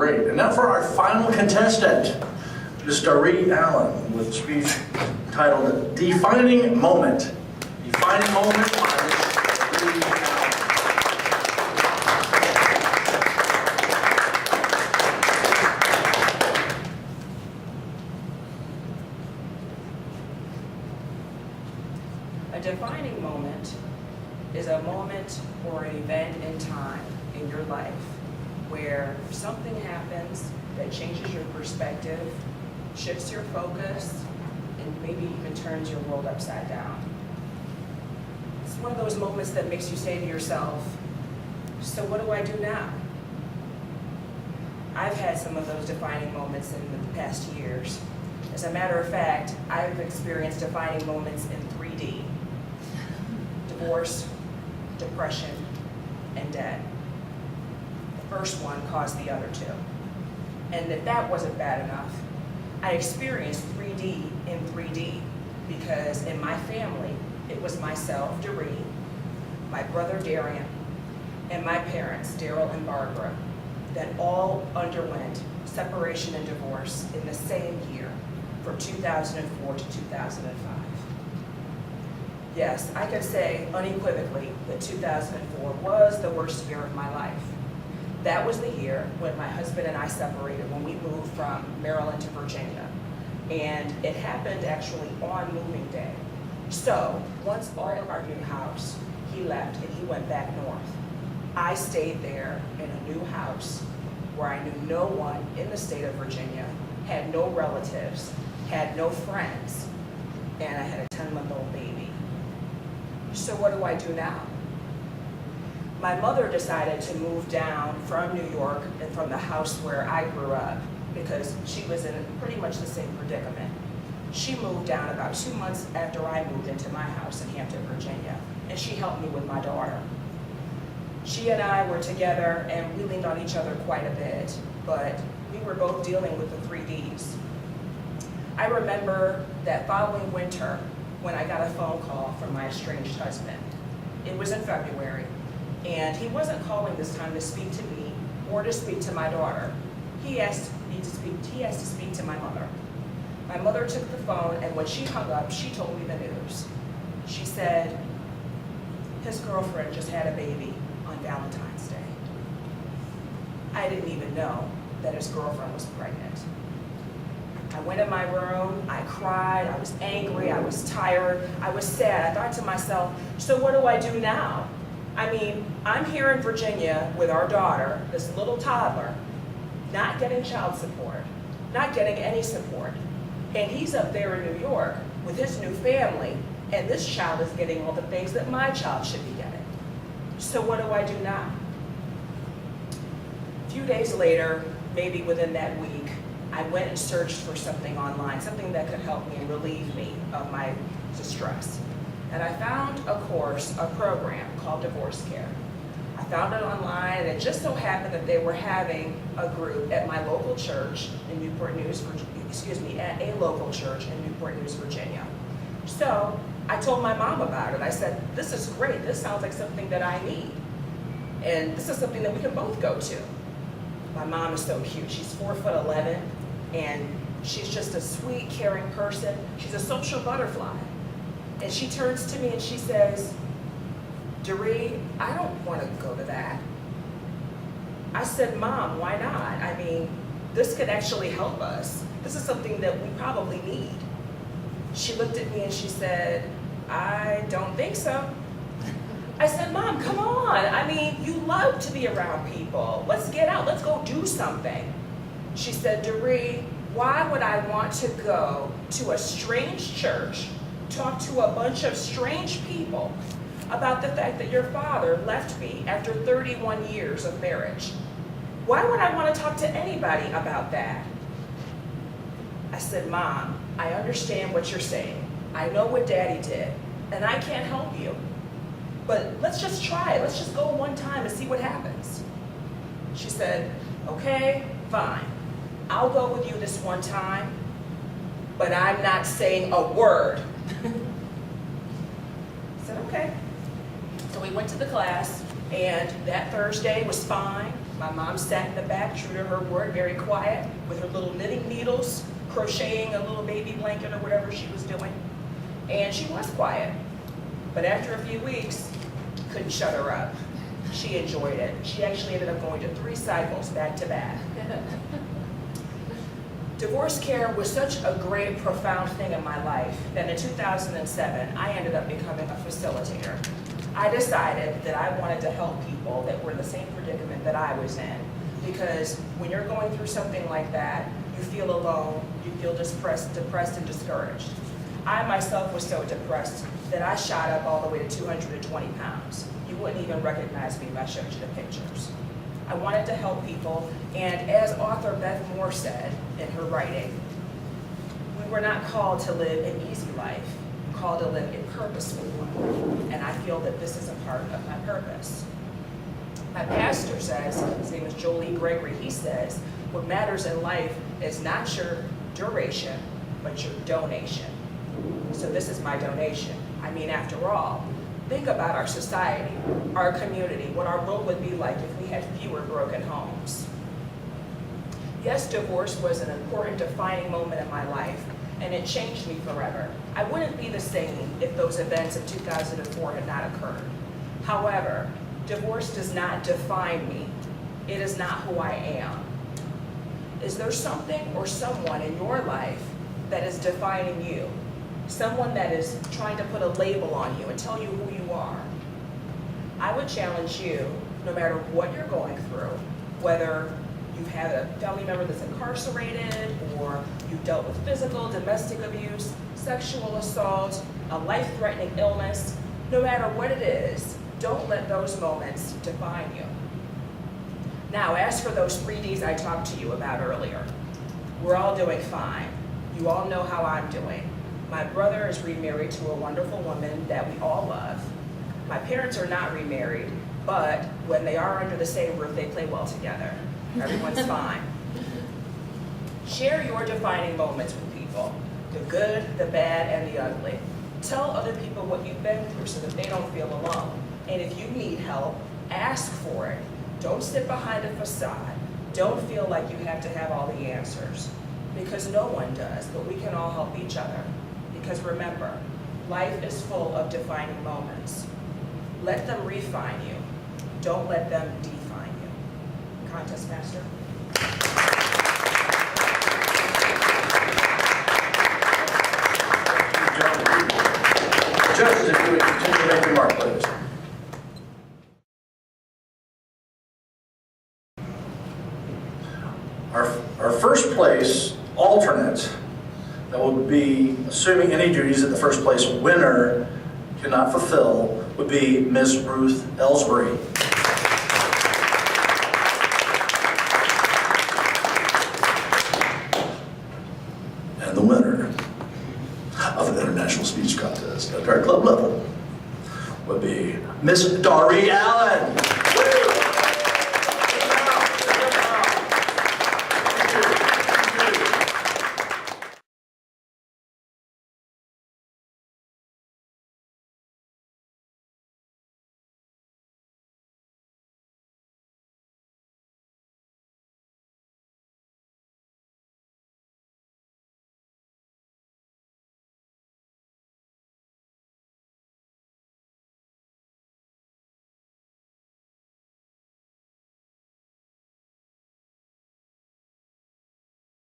Great. And now for our final contestant, Ms. Daree Allen, with a speech titled Defining Moment. Defining Moment by Ms. Daree Allen. A defining moment is a moment or an event in time in your life where something happens that changes your perspective, shifts your focus, and maybe even turns your world upside down. It's one of those moments that makes you say to yourself, so what do I do now? I've had some of those defining moments in the past years. As a matter of fact, I've experienced defining moments in 3D. Divorce, depression, and debt. The first one caused the other two. And if that wasn't bad enough, I experienced 3D in 3D because in my family, it was myself, Daree, my brother Darian, and my parents, Daryl and Barbara, that all underwent separation and divorce in the same year from 2004 to 2005. Yes, I can say unequivocally that 2004 was the worst year of my life. That was the year when my husband and I separated, when we moved from Maryland to Virginia. And it happened actually on moving day. So once bought our new house, he left and he went back north. I stayed there in a new house where I knew no one in the state of Virginia, had no relatives, had no friends, and I had a 10-month-old baby. So what do I do now? My mother decided to move down from New York and from the house where I grew up because she was in pretty much the same predicament. She moved down about 2 months after I moved into my house in Hampton, Virginia, and she helped me with my daughter. She and I were together and we leaned on each other quite a bit, but we were both dealing with the 3Ds. I remember that following winter when I got a phone call from my estranged husband. It was in February, and he wasn't calling this time to speak to me or to speak to my daughter. He asked to speak to my mother. My mother took the phone, and when she hung up, she told me the news. She said, his girlfriend just had a baby on Valentine's Day. I didn't even know that his girlfriend was pregnant. I went in my room, I cried, I was angry, I was tired, I was sad. I thought to myself, so what do I do now? I mean, I'm here in Virginia with our daughter, this little toddler, not getting child support, not getting any support. And he's up there in New York with his new family, and this child is getting all the things that my child should be getting. So what do I do now? A few days later, maybe within that week, I went and searched for something online, something that could help me and relieve me of my distress. And I found a course, a program called Divorce Care. I found it online, and it just so happened that they were having a group at my local church in Newport News, at a local church in Newport News, Virginia. So I told my mom about it. I said, this is great. This sounds like something that I need. And this is something that we can both go to. My mom is so cute. She's 4'11", and she's just a sweet, caring person. She's a social butterfly. And she turns to me and she says, Daree, I don't want to go to that. I said, Mom, why not? I mean, this could actually help us. This is something that we probably need. She looked at me and she said, I don't think so. I said, Mom, come on. I mean, you love to be around people. Let's get out. Let's go do something. She said, Daree, why would I want to go to a strange church, talk to a bunch of strange people about the fact that your father left me after 31 years of marriage? Why would I want to talk to anybody about that? I said, Mom, I understand what you're saying. I know what Daddy did, and I can't help you. But let's just try it. Let's just go one time and see what happens. She said, okay, fine. I'll go with you this one time, but I'm not saying a word. I said, okay. So we went to the class, and that Thursday was fine. My mom sat in the back, true to her word, very quiet, with her little knitting needles, crocheting a little baby blanket or whatever she was doing. And she was quiet. But after a few weeks, couldn't shut her up. She enjoyed it. She actually ended up going to 3 cycles back to back. Divorce care was such a great, profound thing in my life that in 2007, I ended up becoming a facilitator. I decided that I wanted to help people that were in the same predicament that I was in. Because when you're going through something like that, you feel alone, you feel depressed and discouraged. I myself was so depressed that I shot up all the way to 220 pounds. You wouldn't even recognize me if I showed you the pictures. I wanted to help people, and as author Beth Moore said in her writing, we were not called to live an easy life, we're called to live a purposeful one, and I feel that this is a part of my purpose. My pastor says, his name is Jolie Gregory, he says, what matters in life is not your duration, but your donation. So this is my donation. I mean, after all, think about our society, our community, what our world would be like if we had fewer broken homes. Yes, divorce was an important defining moment in my life, and it changed me forever. I wouldn't be the same if those events of 2004 had not occurred. However, divorce does not define me. It is not who I am. Is there something or someone in your life that is defining you? Someone that is trying to put a label on you and tell you who you are? I would challenge you, no matter what you're going through, whether you've had a family member that's incarcerated, or you've dealt with physical, domestic abuse, sexual assault, a life-threatening illness, no matter what it is, don't let those moments define you. Now, as for those 3 Ds I talked to you about earlier, we're all doing fine. You all know how I'm doing. My brother is remarried to a wonderful woman that we all love. My parents are not remarried, but when they are under the same roof, they play well together. Everyone's fine. Share your defining moments with people, the good, the bad, and the ugly. Tell other people what you've been through so that they don't feel alone. And if you need help, ask for it. Don't sit behind a facade. Don't feel like you have to have all the answers, because no one does, but we can all help each other. Because remember, life is full of defining moments. Let them refine you. Don't let them define you. Contest master. Judges, if you would continue to make your mark, please. Our first place alternate that would be assuming any duties that the first place winner cannot fulfill would be Ms. Ruth Ellsbury. And the winner of the International Speech Contest at our club level would be Miss Doree Allen.